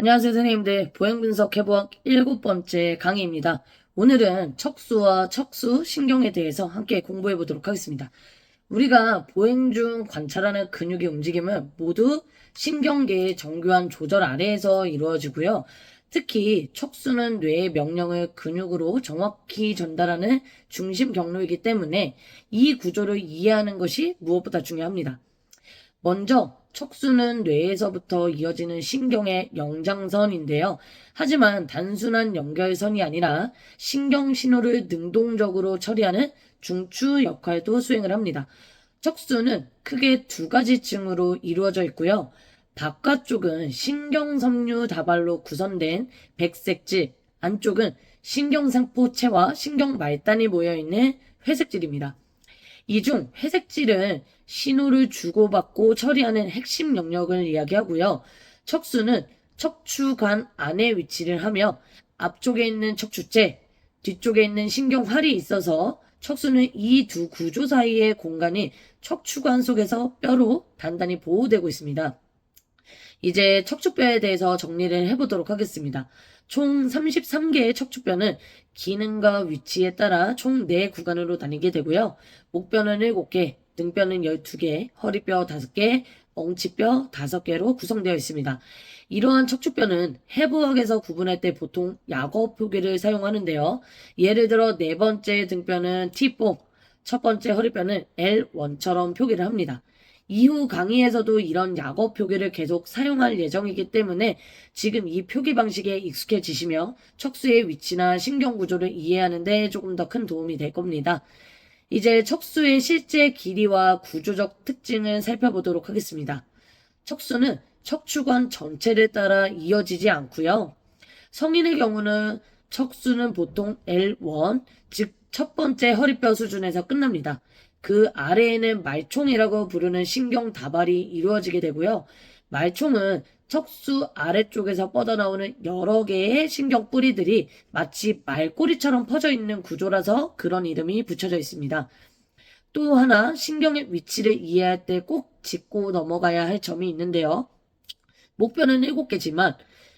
안녕하세요, 선생님들. 보행분석 해부학 7번째 강의입니다. 오늘은 척수와 척수 신경에 대해서 함께 공부해 보도록 하겠습니다. 우리가 보행 중 관찰하는 근육의 움직임은 모두 신경계의 정교한 조절 아래에서 이루어지고요. 특히 척수는 뇌의 명령을 근육으로 정확히 전달하는 중심 경로이기 때문에 이 구조를 이해하는 것이 무엇보다 중요합니다. 먼저 척수는 뇌에서부터 이어지는 신경의 연장선인데요. 하지만 단순한 연결선이 아니라 신경 신호를 능동적으로 처리하는 중추 역할도 수행을 합니다. 척수는 크게 두 가지 층으로 이루어져 있고요. 바깥쪽은 신경섬유 다발로 구성된 백색질, 안쪽은 신경상포체와 신경말단이 모여있는 회색질입니다. 이 중 회색질은 신호를 주고받고 처리하는 핵심 영역을 이야기하고요. 척수는 척추관 안에 위치를 하며 앞쪽에 있는 척추체, 뒤쪽에 있는 신경활이 있어서 척수는 이 두 구조 사이의 공간이 척추관 속에서 뼈로 단단히 보호되고 있습니다. 이제 척추뼈에 대해서 정리를 해보도록 하겠습니다. 총 33개의 척추뼈는 기능과 위치에 따라 총 4구간으로 나뉘게 되고요. 목뼈는 7개, 등뼈는 12개, 허리뼈 5개, 엉치뼈 5개로 구성되어 있습니다. 이러한 척추뼈는 해부학에서 구분할 때 보통 약어 표기를 사용하는데요. 예를 들어 네 번째 등뼈는 T4, 첫 번째 허리뼈는 L1처럼 표기를 합니다. 이후 강의에서도 이런 약어 표기를 계속 사용할 예정이기 때문에 지금 이 표기 방식에 익숙해지시며 척수의 위치나 신경 구조를 이해하는 데 조금 더 큰 도움이 될 겁니다. 이제 척수의 실제 길이와 구조적 특징을 살펴보도록 하겠습니다. 척수는 척추관 전체를 따라 이어지지 않고요. 성인의 경우는 척수는 보통 L1, 즉 첫 번째 허리뼈 수준에서 끝납니다. 그 아래에는 말총이라고 부르는 신경 다발이 이루어지게 되고요. 말총은 척수 아래쪽에서 뻗어나오는 여러 개의 신경 뿌리들이 마치 말꼬리처럼 퍼져 있는 구조라서 그런 이름이 붙여져 있습니다. 또 하나 신경의 위치를 이해할 때 꼭 짚고 넘어가야 할 점이 있는데요. 목뼈는 7개지만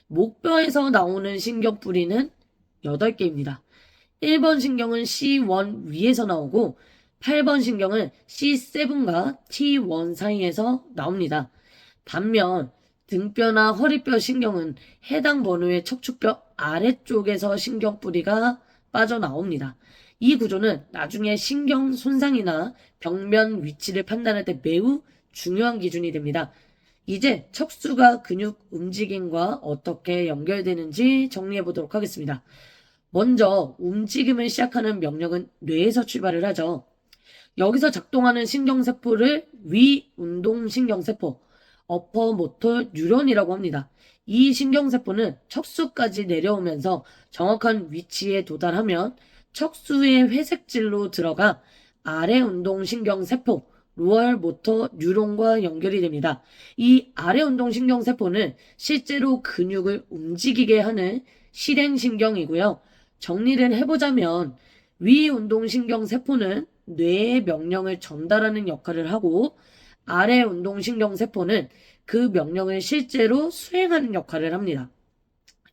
목뼈에서 나오는 신경 뿌리는 8개입니다. 1번 신경은 C1 위에서 나오고 8번 신경은 C7과 T1 사이에서 나옵니다. 반면 등뼈나 허리뼈 신경은 해당 번호의 척추뼈 아래쪽에서 신경뿌리가 빠져나옵니다. 이 구조는 나중에 신경 손상이나 병면 위치를 판단할 때 매우 중요한 기준이 됩니다. 이제 척수가 근육 움직임과 어떻게 연결되는지 정리해 보도록 하겠습니다. 먼저 움직임을 시작하는 명령은 뇌에서 출발을 하죠. 여기서 작동하는 신경세포를 위운동신경세포, 어퍼모터 뉴런이라고 합니다. 이 신경세포는 척수까지 내려오면서 정확한 위치에 도달하면 척수의 회색질로 들어가 아래운동신경세포, 로얼 모터 뉴런과 연결이 됩니다. 이 아래운동신경세포는 실제로 근육을 움직이게 하는 실행신경이고요. 정리를 해보자면 위운동신경세포는 뇌의 명령을 전달하는 역할을 하고 아래운동신경세포는 그 명령을 실제로 수행하는 역할을 합니다.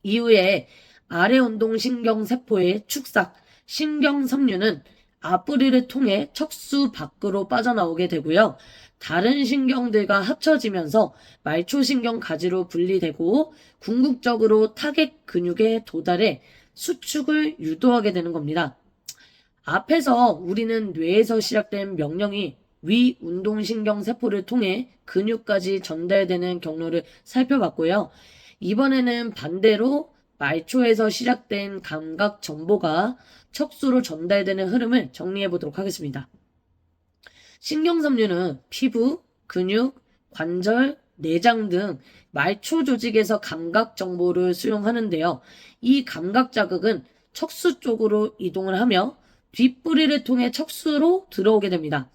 이후에 아래운동신경세포의 축삭, 신경섬유는 앞부리를 통해 척수 밖으로 빠져나오게 되고요. 다른 신경들과 합쳐지면서 말초신경 가지로 분리되고 궁극적으로 타겟 근육에 도달해 수축을 유도하게 되는 겁니다. 앞에서 우리는 뇌에서 시작된 명령이 위운동신경세포를 통해 근육까지 전달되는 경로를 살펴봤고요. 이번에는 반대로 말초에서 시작된 감각 정보가 척수로 전달되는 흐름을 정리해 보도록 하겠습니다. 신경섬유는 피부, 근육, 관절, 내장 등 말초 조직에서 감각 정보를 수용하는데요. 이 감각 자극은 척수 쪽으로 이동을 하며 뒷뿌리를 통해 척수로 들어오게 됩니다.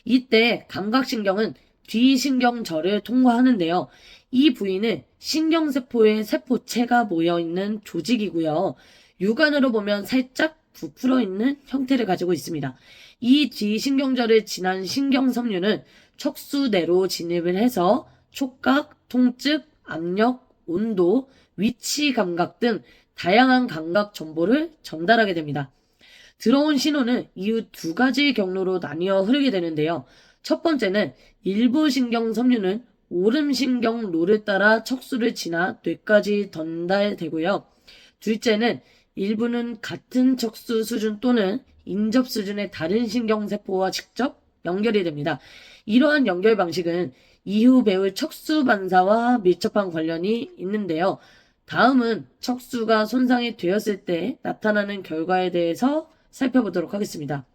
이때 감각신경은 뒤신경절을 통과하는데요. 이 부위는 신경세포의 세포체가 모여있는 조직이고요. 육안으로 보면 살짝 부풀어 있는 형태를 가지고 있습니다. 이 뒤신경절을 지난 신경섬유는 척수 내로 진입을 해서 촉각, 통증, 압력, 온도, 위치 감각 등 다양한 감각 정보를 전달하게 됩니다. 들어온 신호는 이후 두 가지 경로로 나뉘어 흐르게 되는데요. 첫 번째는 일부 신경 섬유는 오름신경로를 따라 척수를 지나 뇌까지 전달되고요. 둘째는 일부는 같은 척수 수준 또는 인접 수준의 다른 신경세포와 직접 연결이 됩니다. 이러한 연결 방식은 이후 배울 척수 반사와 밀접한 관련이 있는데요. 다음은 척수가 손상이 되었을 때 나타나는 결과에 대해서 살펴보도록 하겠습니다.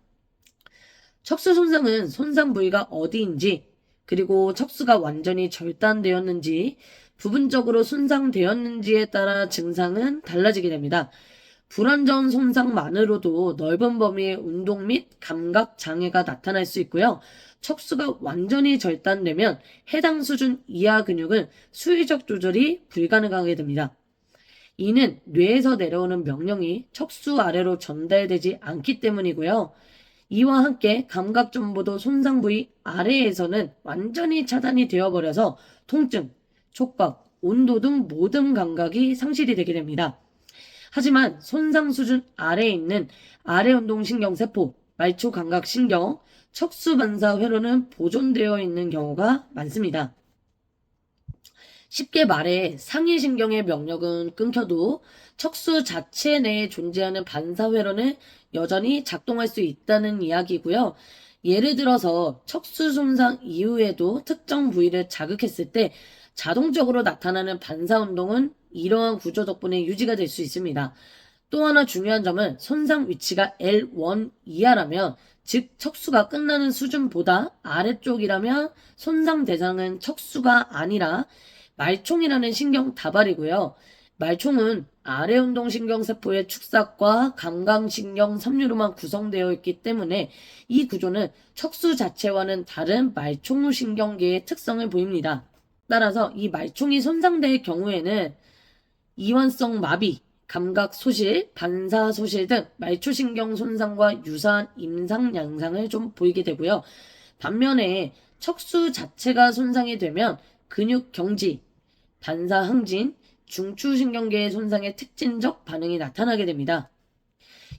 척수 손상은 손상 부위가 어디인지, 그리고 척수가 완전히 절단되었는지, 부분적으로 손상되었는지에 따라 증상은 달라지게 됩니다. 불완전 손상만으로도 넓은 범위의 운동 및 감각 장애가 나타날 수 있고요. 척수가 완전히 절단되면 해당 수준 이하 근육은 수의적 조절이 불가능하게 됩니다. 이는 뇌에서 내려오는 명령이 척수 아래로 전달되지 않기 때문이고요. 이와 함께 감각 정보도 손상 부위 아래에서는 완전히 차단이 되어버려서 통증, 촉각, 온도 등 모든 감각이 상실이 되게 됩니다. 하지만 손상 수준 아래에 있는 아래운동신경세포, 말초감각신경, 척수반사 회로는 보존되어 있는 경우가 많습니다. 쉽게 말해 상위신경의 명령은 끊겨도 척수 자체 내에 존재하는 반사회로는 여전히 작동할 수 있다는 이야기고요. 예를 들어서 척수 손상 이후에도 특정 부위를 자극했을 때 자동적으로 나타나는 반사운동은 이러한 구조 덕분에 유지가 될 수 있습니다. 또 하나 중요한 점은 손상 위치가 L1 이하라면, 즉 척수가 끝나는 수준보다 아래쪽이라면 손상 대상은 척수가 아니라 말총이라는 신경 다발이고요. 말총은 아래운동신경세포의 축삭과 감각신경 섬유로만 구성되어 있기 때문에 이 구조는 척수 자체와는 다른 말총신경계의 특성을 보입니다. 따라서 이 말총이 손상될 경우에는 이완성 마비, 감각 소실, 반사 소실 등 말초신경 손상과 유사한 임상 양상을 좀 보이게 되고요. 반면에 척수 자체가 손상이 되면 근육 경지, 반사 항진, 중추신경계의 손상의 특징적 반응이 나타나게 됩니다.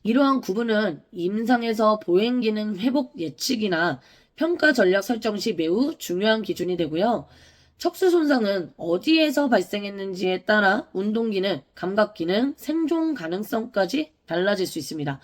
이러한 구분은 임상에서 보행기능 회복 예측이나 평가 전략 설정 시 매우 중요한 기준이 되고요. 척수 손상은 어디에서 발생했는지에 따라 운동기능, 감각기능, 생존 가능성까지 달라질 수 있습니다.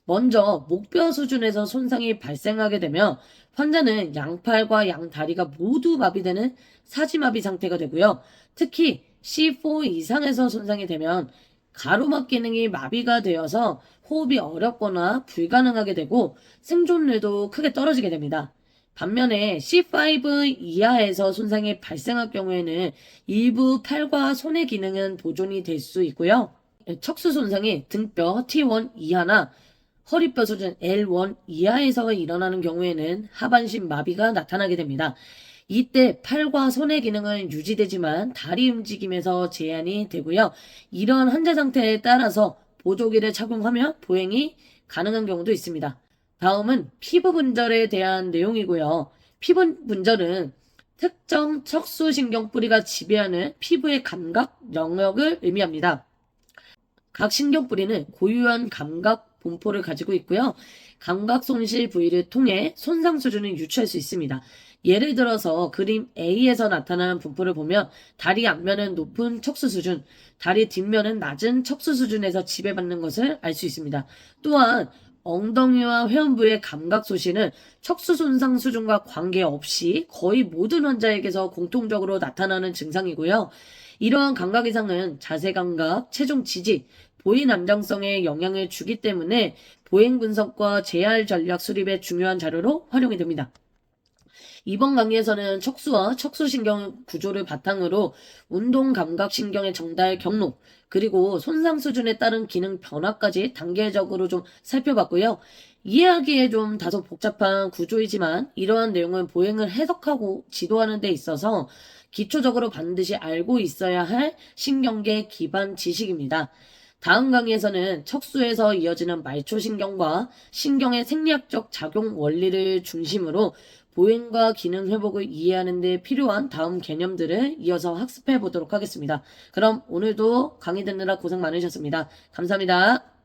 먼저 목뼈 수준에서 손상이 발생하게 되면 환자는 양팔과 양다리가 모두 마비되는 사지마비 상태가 되고요. 특히 C4 이상에서 손상이 되면 가로막 기능이 마비가 되어서 호흡이 어렵거나 불가능하게 되고 생존율도 크게 떨어지게 됩니다. 반면에 C5 이하에서 손상이 발생할 경우에는 일부 팔과 손의 기능은 보존이 될 수 있고요. 척수 손상이 등뼈 T1 이하나 허리뼈 수준 L1 이하에서 일어나는 경우에는 하반신 마비가 나타나게 됩니다. 이때 팔과 손의 기능은 유지되지만 다리 움직임에서 제한이 되고요. 이러한 환자 상태에 따라서 보조기를 착용하며 보행이 가능한 경우도 있습니다. 다음은 피부 분절에 대한 내용이고요. 피부 분절은 특정 척수신경 뿌리가 지배하는 피부의 감각 영역을 의미합니다. 각 신경 뿌리는 고유한 감각 분포를 가지고 있고요. 감각 손실 부위를 통해 손상 수준을 유추할 수 있습니다. 예를 들어서 그림 A에서 나타나는 분포를 보면 다리 앞면은 높은 척수 수준, 다리 뒷면은 낮은 척수 수준에서 지배받는 것을 알 수 있습니다. 또한 엉덩이와 회음부의 감각 소실은 척수 손상 수준과 관계없이 거의 모든 환자에게서 공통적으로 나타나는 증상이고요. 이러한 감각 이상은 자세 감각, 체중 지지, 보인 안정성에 영향을 주기 때문에 보행 분석과 재활 전략 수립의 중요한 자료로 활용이 됩니다. 이번 강의에서는 척수와 척수신경 구조를 바탕으로 운동감각신경의 정달 경로, 그리고 손상 수준에 따른 기능 변화까지 단계적으로 좀 살펴봤고요. 이해하기에 좀 다소 복잡한 구조이지만 이러한 내용은 보행을 해석하고 지도하는 데 있어서 기초적으로 반드시 알고 있어야 할 신경계 기반 지식입니다. 다음 강의에서는 척수에서 이어지는 말초신경과 신경의 생리학적 작용 원리를 중심으로 보행과 기능 회복을 이해하는 데 필요한 다음 개념들을 이어서 학습해 보도록 하겠습니다. 그럼 오늘도 강의 듣느라 고생 많으셨습니다. 감사합니다.